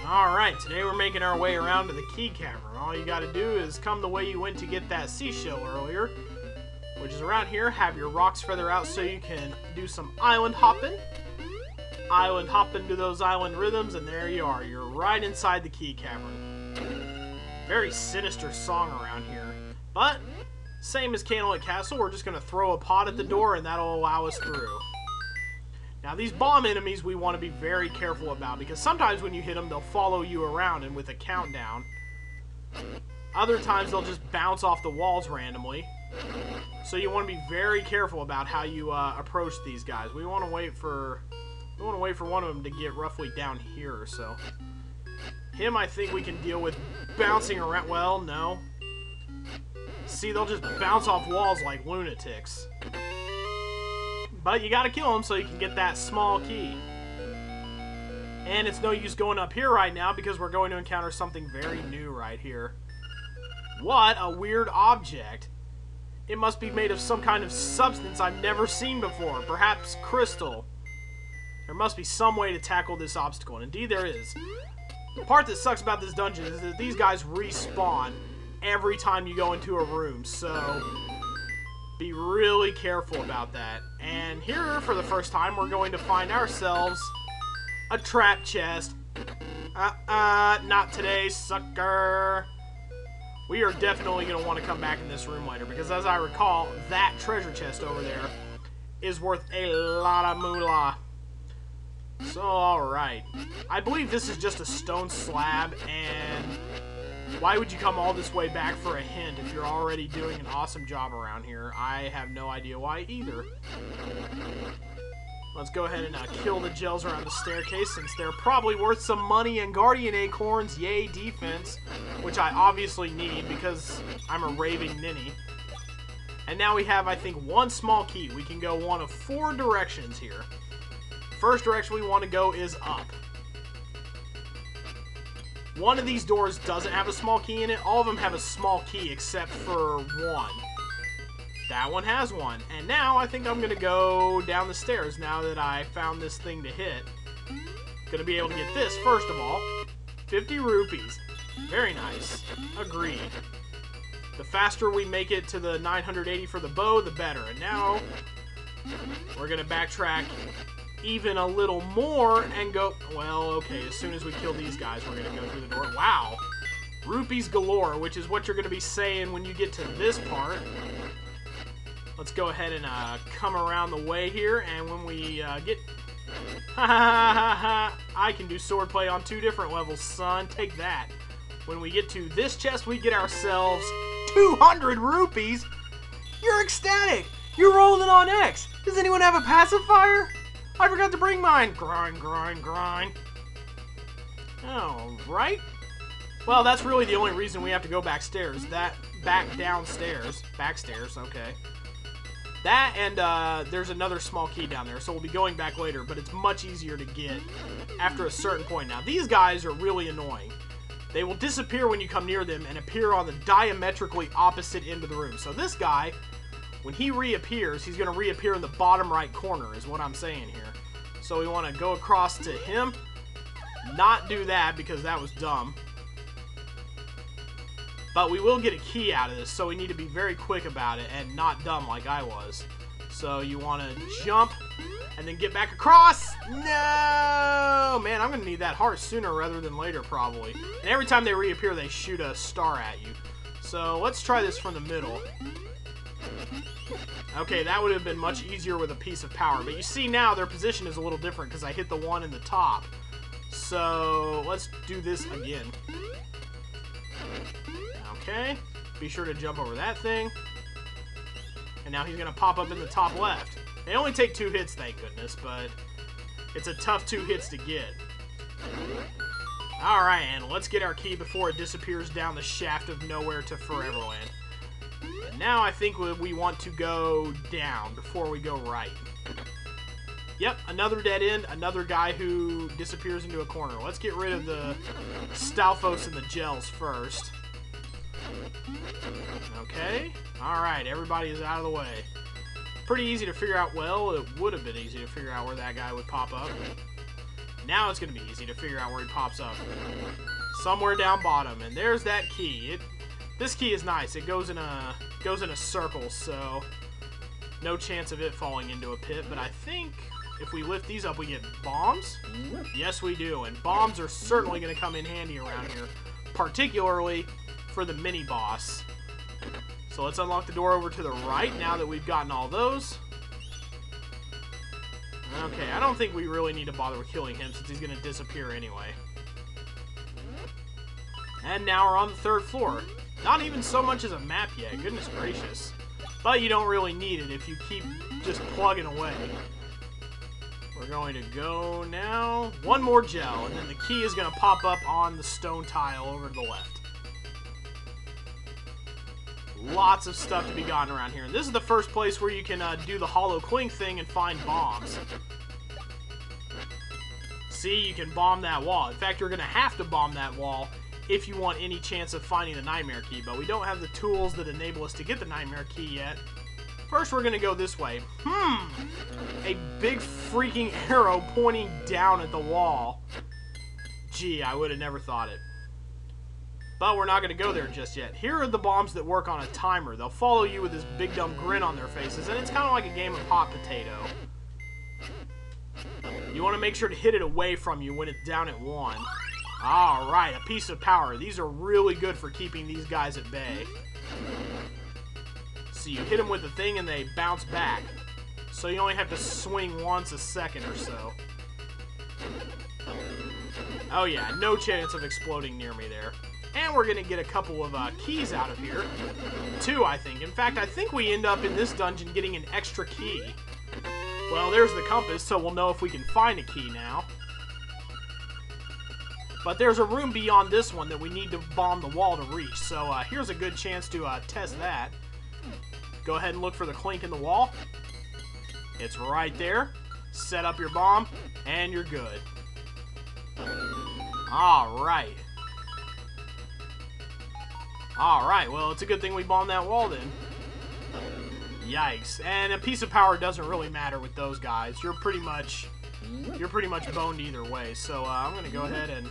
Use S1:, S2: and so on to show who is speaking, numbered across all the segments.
S1: Alright, today we're making our way around to the Key Cavern. All you gotta do is come the way you went to get that seashell earlier, which is around here. Have your rocks further out so you can do some island hopping. Island hopping to those island rhythms, and there you are. You're right inside the Key Cavern. Very sinister song around here. But, same as Candlelit Castle, we're just gonna throw a pot at the door and that'll allow us through. Now, these bomb enemies we want to be very careful about, because sometimes when you hit them, they'll follow you around and with a countdown. Other times, they'll just bounce off the walls randomly. So you want to be very careful about how you approach these guys. We want to wait for one of them to get roughly down here or so. Him, I think we can deal with bouncing around. Well, no. See, they'll just bounce off walls like lunatics. But you gotta kill him so you can get that small key. And it's no use going up here right now because we're going to encounter something very new right here. What a weird object. It must be made of some kind of substance I've never seen before. Perhaps crystal. There must be some way to tackle this obstacle, and indeed there is. The part that sucks about this dungeon is that these guys respawn every time you go into a room, so be really careful about that. And here, for the first time, we're going to find ourselves a trap chest. Not today, sucker. We are definitely going to want to come back in this room later, because as I recall, that treasure chest over there is worth a lot of moolah. So, alright. I believe this is just a stone slab, and why would you come all this way back for a hint if you're already doing an awesome job around here? I have no idea why either. Let's go ahead and kill the gels around the staircase, since they're probably worth some money and guardian acorns. Yay, defense. Which I obviously need because I'm a raving ninny. And now we have, I think, one small key. We can go one of 4 directions here. First direction we want to go is up. One of these doors doesn't have a small key in it. All of them have a small key except for one. That one has one. And now I think I'm going to go down the stairs now that I found this thing to hit. Going to be able to get this, first of all. 50 rupees. Very nice. Agreed. The faster we make it to the 980 for the bow, the better. And now we're going to backtrack even a little more and go, well, okay, as soon as we kill these guys, we're going to go through the door. Wow. Rupees galore, which is what you're going to be saying when you get to this part. Let's go ahead and come around the way here, and when we get... I can do swordplay on 2 different levels, son. Take that. When we get to this chest, we get ourselves 200 rupees. You're ecstatic. You're rolling on X. Does anyone have a pacifier? I forgot to bring mine. Grind, grind, grind. Alright. Well, that's really the only reason we have to go backstairs. Back downstairs. Backstairs, okay. That and there's another small key down there, so we'll be going back later, but it's much easier to get after a certain point. Now, these guys are really annoying. They will disappear when you come near them and appear on the diametrically opposite end of the room. So this guy, when he reappears, he's going to reappear in the bottom right corner, is what I'm saying here. So we want to go across to him. Not do that, because that was dumb. But we will get a key out of this, so we need to be very quick about it and not dumb like I was. So you want to jump and then get back across. No! Man, I'm going to need that heart sooner rather than later, probably. And every time they reappear, they shoot a star at you. So let's try this from the middle. Okay, that would have been much easier with a piece of power. But you see now their position is a little different because I hit the one in the top. So let's do this again. Okay, be sure to jump over that thing. And now he's going to pop up in the top left. They only take 2 hits, thank goodness, but it's a tough 2 hits to get. Alright, and let's get our key before it disappears down the shaft of nowhere to Foreverland. And now I think we want to go down before we go right. Yep, another dead end, another guy who disappears into a corner. Let's get rid of the Stalfos and the gels first. Okay, alright, everybody is out of the way. Pretty easy to figure out, well, it would have been easy to figure out where that guy would pop up. Now it's going to be easy to figure out where he pops up. Somewhere down bottom, and there's that key. This key is nice. It goes in a circle, so no chance of it falling into a pit. But I think if we lift these up, we get bombs. Yes, we do, and bombs are certainly going to come in handy around here, particularly for the mini boss. So let's unlock the door over to the right now that we've gotten all those. Okay, I don't think we really need to bother with killing him since he's going to disappear anyway. And now we're on the 3rd floor. Not even so much as a map yet, goodness gracious. But you don't really need it if you keep just plugging away. We're going to go now. One more gel, and then the key is going to pop up on the stone tile over to the left. Lots of stuff to be gotten around here. And this is the first place where you can do the hollow clink thing and find bombs. See, you can bomb that wall. In fact, you're going to have to bomb that wall if you want any chance of finding the nightmare key. But we don't have the tools that enable us to get the nightmare key yet. First, we're going to go this way. A big freaking arrow pointing down at the wall. Gee, I would have never thought it. But we're not going to go there just yet. Here are the bombs that work on a timer. They'll follow you with this big dumb grin on their faces, and it's kind of like a game of hot potato. You want to make sure to hit it away from you when it's down at 1. Alright, a piece of power. These are really good for keeping these guys at bay. So you hit them with the thing and they bounce back. So you only have to swing once a second or so. Oh yeah, no chance of exploding near me there. And we're going to get a couple of keys out of here. 2, I think. In fact, I think we end up in this dungeon getting an extra key. Well, there's the compass, so we'll know if we can find a key now. But there's a room beyond this one that we need to bomb the wall to reach. So here's a good chance to test that. Go ahead and look for the clink in the wall. It's right there. Set up your bomb, and you're good. Alright. Alright, well, it's a good thing we bombed that wall then. Yikes. And a piece of power doesn't really matter with those guys. You're pretty much boned either way. So I'm going to go ahead and...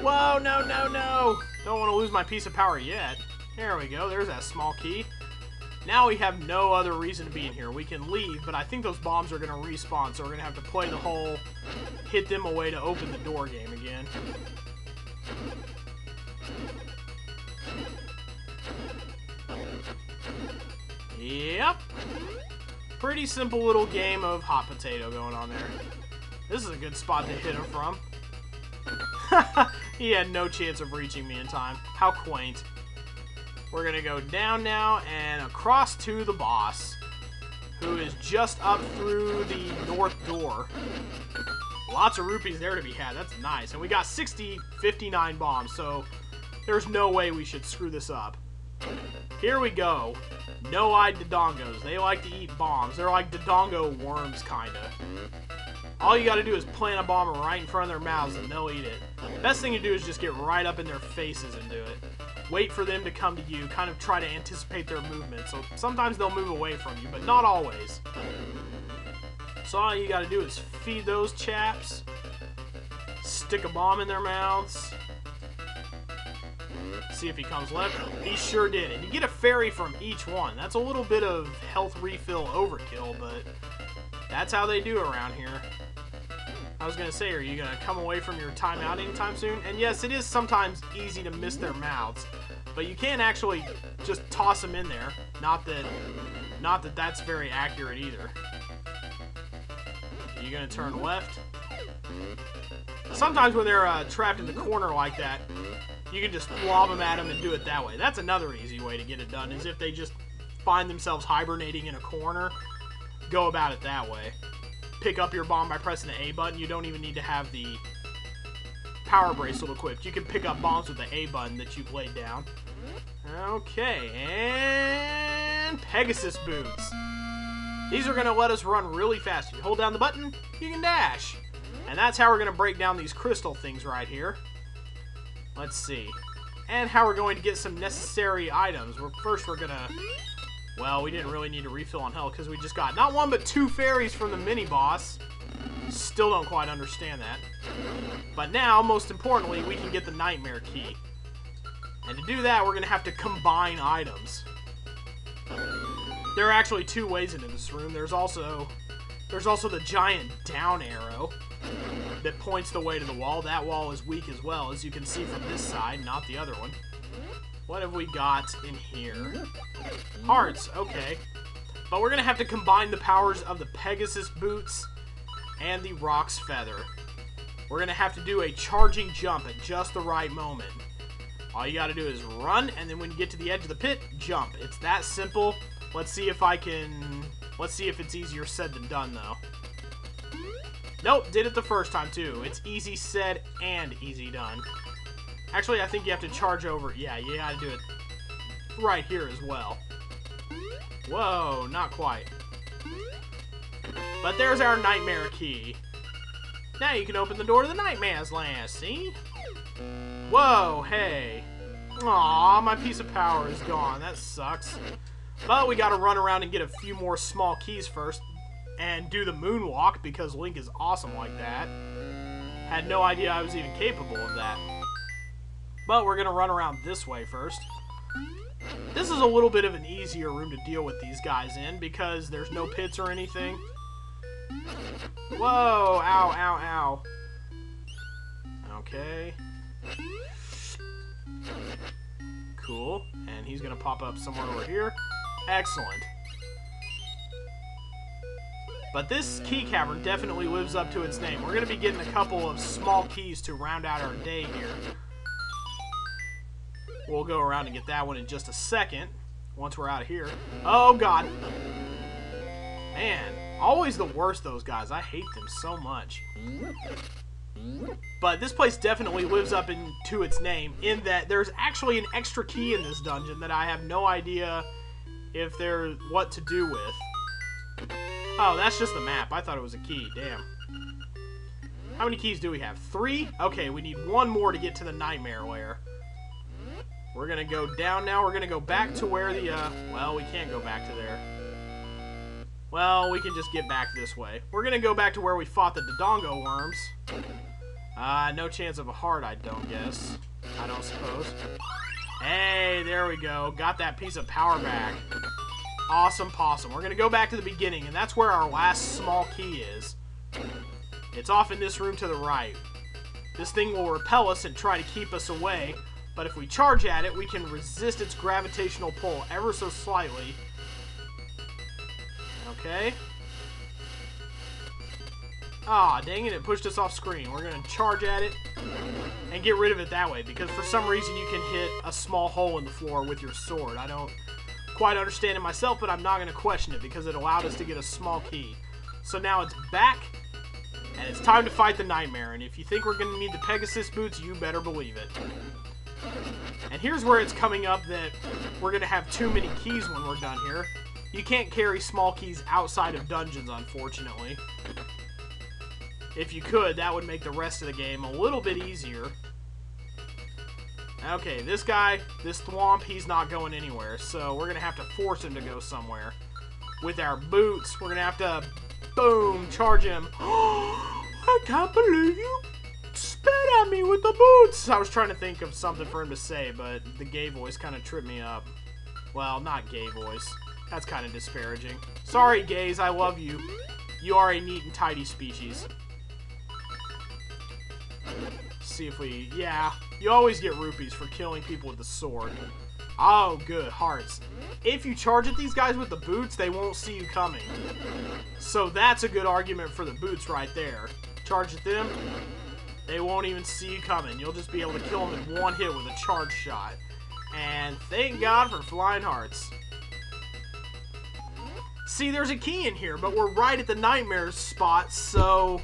S1: Whoa, no, no, no! Don't want to lose my piece of power yet. There we go. There's that small key. Now we have no other reason to be in here. We can leave, but I think those bombs are going to respawn, so we're going to have to play the whole hit them away to open the door game again. Yep. Pretty simple little game of hot potato going on there. This is a good spot to hit him from. He had no chance of reaching me in time. How quaint. We're going to go down now and across to the boss, who is just up through the north door. Lots of rupees there to be had. That's nice. And we got 59 bombs, so there's no way we should screw this up. Here we go. No-eyed Dodongos. They like to eat bombs. They're like Dodongo worms, kinda. All you gotta do is plant a bomb right in front of their mouths and they'll eat it. Best thing to do is just get right up in their faces and do it. Wait for them to come to you, kind of try to anticipate their movement. So sometimes they'll move away from you, but not always. So all you gotta do is feed those chaps, stick a bomb in their mouths, see if he comes left. He sure did. And you get a fairy from each one. That's a little bit of health refill overkill, but that's how they do around here. I was going to say, are you going to come away from your timeout anytime soon? And yes, it is sometimes easy to miss their mouths, but you can't actually just toss them in there. Not that that's very accurate either. Are you going to turn left? Sometimes when they're trapped in the corner like that, you can just lob them at them and do it that way. That's another easy way to get it done, is if they just find themselves hibernating in a corner, go about it that way. Pick up your bomb by pressing the A button. You don't even need to have the power bracelet equipped. You can pick up bombs with the A button that you've laid down. Okay, and Pegasus Boots. These are going to let us run really fast. You hold down the button, you can dash. And that's how we're going to break down these crystal things right here. Let's see. And how we're going to get some necessary items. First we're going to... Well, we didn't really need to refill on health because we just got not one but 2 fairies from the mini-boss. Still don't quite understand that. But now, most importantly, we can get the Nightmare Key. And to do that, we're going to have to combine items. There are actually two ways into this room. There's also the giant down arrow that points the way to the wall. That wall is weak as well, as you can see from this side, not the other one. What have we got in here? Hearts, okay. But we're going to have to combine the powers of the Pegasus Boots and the Roc's Feather. We're going to have to do a charging jump at just the right moment. All you got to do is run, and then when you get to the edge of the pit, jump. It's that simple. Let's see if it's easier said than done, though. Nope, did it the first time, too. It's easy said and easy done. Actually, I think you have to charge over. Yeah, you got to do it right here as well. Whoa, not quite. But there's our Nightmare Key. Now you can open the door to the Nightmare's Land, see? Whoa, hey. Aw, my piece of power is gone. That sucks. But we gotta run around and get a few more small keys first. And do the moonwalk, because Link is awesome like that. Had no idea I was even capable of that. But we're gonna run around this way first. This is a little bit of an easier room to deal with these guys in, because there's no pits or anything. Whoa, ow, ow, ow. Okay. Cool. And he's gonna pop up somewhere over here. Excellent. But this Key Cavern definitely lives up to its name. We're gonna be getting a couple of small keys to round out our day here. We'll go around and get that one in just a second, once we're out of here. Oh, God. Man, always the worst, those guys. I hate them so much. But this place definitely lives up to its name, in that there's actually an extra key in this dungeon that I have no idea what to do with. Oh, that's just the map. I thought it was a key. Damn. How many keys do we have? 3? Okay, we need one more to get to the Nightmare Lair. We're going to go down now. We're going to go back to where the, well, we can't go back to there. Well, we can just get back this way. We're going to go back to where we fought the Dodongo worms. No chance of a heart, I don't guess. I don't suppose. Hey, there we go. Got that piece of power back. Awesome possum. We're going to go back to the beginning, and that's where our last small key is. It's off in this room to the right. This thing will repel us and try to keep us away. But if we charge at it, we can resist its gravitational pull ever so slightly. Okay. Ah, dang it, it pushed us off screen. We're going to charge at it and get rid of it that way, because for some reason you can hit a small hole in the floor with your sword. I don't quite understand it myself, but I'm not going to question it, because it allowed us to get a small key. So now it's back, and it's time to fight the Nightmare. And if you think we're going to need the Pegasus Boots, you better believe it. And here's where it's coming up that we're going to have too many keys when we're done here. You can't carry small keys outside of dungeons, unfortunately. If you could, that would make the rest of the game a little bit easier. Okay, this guy, this thwomp, he's not going anywhere, so we're going to have to force him to go somewhere. With our boots, we're going to have to, boom, charge him. I can't believe you spit at me with the boots! I was trying to think of something for him to say, but the gay voice kind of tripped me up. Well, not gay voice. That's kind of disparaging. Sorry, gays, I love you. You are a neat and tidy species. See if we... Yeah, you always get rupees for killing people with the sword. Oh, good, hearts. If you charge at these guys with the boots, they won't see you coming. So that's a good argument for the boots right there. Charge at them, they won't even see you coming. You'll just be able to kill them in one hit with a charge shot. And thank God for flying hearts. See, there's a key in here, but we're right at the Nightmare spot, so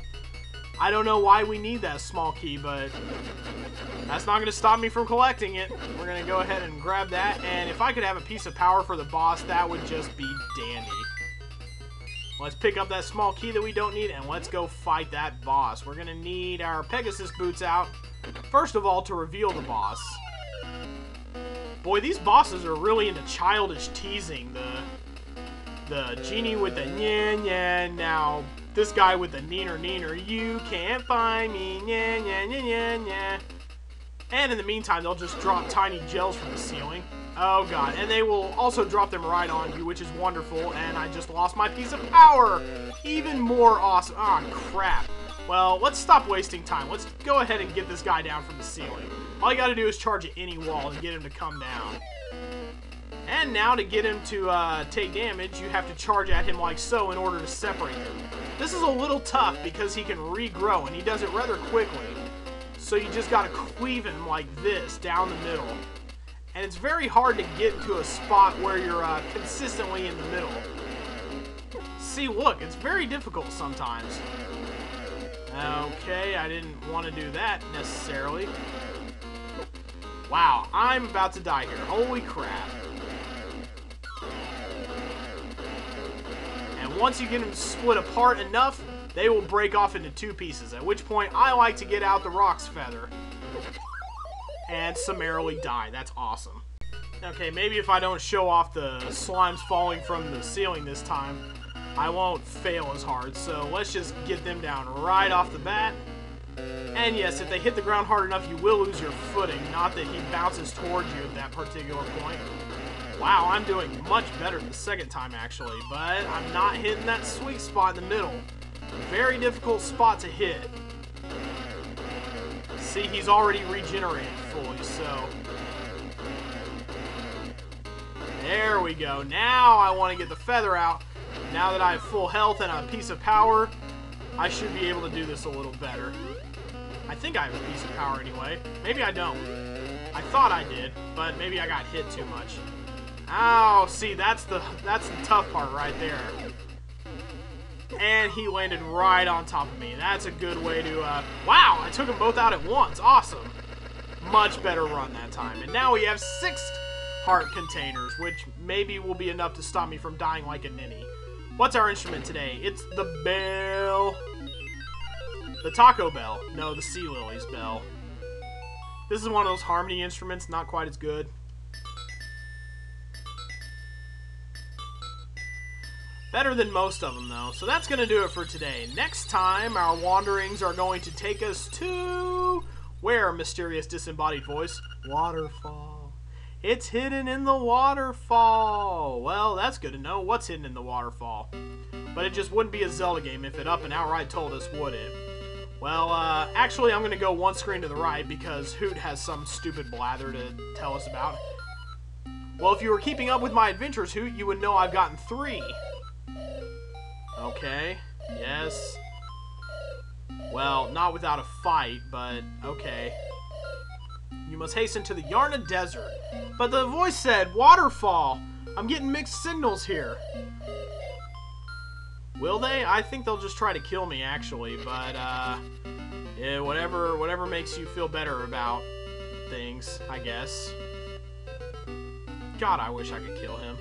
S1: I don't know why we need that small key, but that's not going to stop me from collecting it. We're going to go ahead and grab that, and if I could have a piece of power for the boss, that would just be dandy. Let's pick up that small key that we don't need, and let's go fight that boss. We're going to need our Pegasus Boots out, first of all, to reveal the boss. Boy, these bosses are really into childish teasing. The genie with the nya nya. Now, This guy with the neener neener, you can't find me, nya nya nya nya nya. And in the meantime, they'll just drop tiny gels from the ceiling. Oh god, and they will also drop them right on you, which is wonderful, and I just lost my piece of power! Even more awesome. Ah, crap. Well, let's stop wasting time. Let's go ahead and get this guy down from the ceiling. All you gotta do is charge at any wall and get him to come down. And now to get him to take damage, you have to charge at him like so in order to separate him. This is a little tough because he can regrow, and he does it rather quickly. So you just gotta cleave him like this, down the middle. And it's very hard to get to a spot where you're consistently in the middle. See, look, it's very difficult sometimes. Okay, I didn't want to do that necessarily. Wow, I'm about to die here. Holy crap. And once you get them split apart enough, they will break off into two pieces, at which point I like to get out the Rock's Feather and summarily die. That's awesome. Okay, maybe if I don't show off the slimes falling from the ceiling this time, I won't fail as hard. So let's just get them down right off the bat. And yes, if they hit the ground hard enough, you will lose your footing. Not that he bounces towards you at that particular point. Wow, I'm doing much better the second time, actually. But I'm not hitting that sweet spot in the middle. Very difficult spot to hit. See, he's already regenerated fully, so... There we go. Now I want to get the feather out. Now that I have full health and a piece of power, I should be able to do this a little better. I think I have a piece of power anyway. Maybe I don't. I thought I did, but maybe I got hit too much. Ow, see, that's the tough part right there. And he landed right on top of me. That's a good way to, wow, I took them both out at once. Awesome. Much better run that time. And now we have 6 heart containers, which maybe will be enough to stop me from dying like a ninny. What's our instrument today? It's the bell. The taco bell. No, the sea lily's bell. This is one of those harmony instruments, not quite as good. Better than most of them, though. So that's going to do it for today. Next time, our wanderings are going to take us to... Where, mysterious disembodied voice? Waterfall. It's hidden in the waterfall. Well, that's good to know. What's hidden in the waterfall? But it just wouldn't be a Zelda game if it up and outright told us, would it? Well, actually, I'm going to go one screen to the right because Hoot has some stupid blather to tell us about. Well, if you were keeping up with my adventures, Hoot, you would know I've gotten 3. Okay, yes. Well, not without a fight, but okay. You must hasten to the Yarna Desert. But the voice said, waterfall. I'm getting mixed signals here. Will they? I think they'll just try to kill me, actually, but, yeah, whatever makes you feel better about things, I guess. God, I wish I could kill him.